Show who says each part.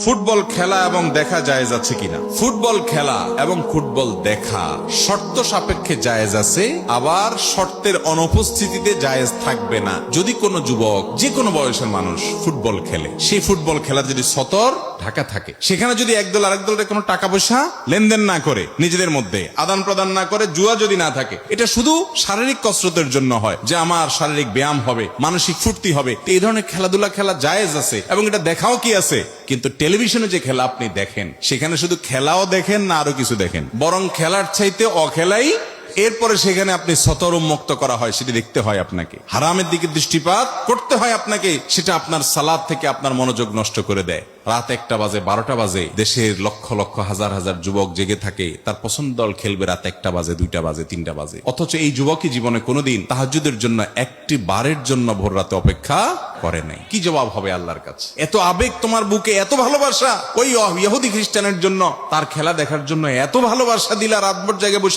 Speaker 1: Football খেলা এবং দেখা জায়েজ আছে কিনা? ফুটবল খেলা এবং ফুটবল দেখা শর্ত সাপেক্ষে জায়েজ আছে, আবার শর্তের অনুপস্থিতিতে জায়েজ থাকবে না। যদি কোনো যুবক, যে কোনো বয়সের মানুষ ফুটবল খেলে, সেই ফুটবল খেলা যদি সতর ঢাকা থাকে, সেখানে যদি একদল আরেক দলের কোনো টাকা পয়সা লেনদেন না করে, নিজেদের মধ্যে আদান প্রদান না করে, জুয়া যদি না থাকে, এটা শুধু শারীরিক কসরতের জন্য হয়, যে আমার শারীরিক ব্যায়াম হবে, মানসিক ফুর্তি হবে, এই ধরনের খেলাধুলা খেলা জায়েজ আছে এবং এটা দেখাও কি আছে। কিন্তু টেলিভিশনে যে খেলা আপনি দেখেন, সেখানে শুধু খেলাও দেখেন না, আরো কিছু দেখেন, বরং খেলার চাইতে অখেলাই, এরপরে সেখানে আপনি সতর উন্মুক্ত করা হয়, সেটি দেখতে হয় আপনাকে, হারামের দিকে দৃষ্টিপাত করতে হয় আপনাকে, সেটা আপনার সালাত থেকে আপনার মনোযোগ নষ্ট করে দেয়। রাত 1টা বাজে, 12টা বাজে, দেশের লক্ষ লক্ষ হাজার হাজার যুবক জেগে থাকে, তার পছন্দ দল খেলবে রাত 1টা বাজে, 2টা বাজে, 3টা বাজে, অথচ এই যুবকই জীবনে কোনোদিন তাহাজ্জুদের জন্য একটি বারের জন্য ভোর রাতে অপেক্ষা করে নাই। কি জবাব হবে আল্লাহর কাছে? এত আবেগ তোমার বুকে, এত ভালোবাসা, ওই ইহুদি খ্রিস্টানের জন্য, তার খেলা দেখার জন্য এত ভালোবাসা দিলা, রাতভর জায়গায় বসে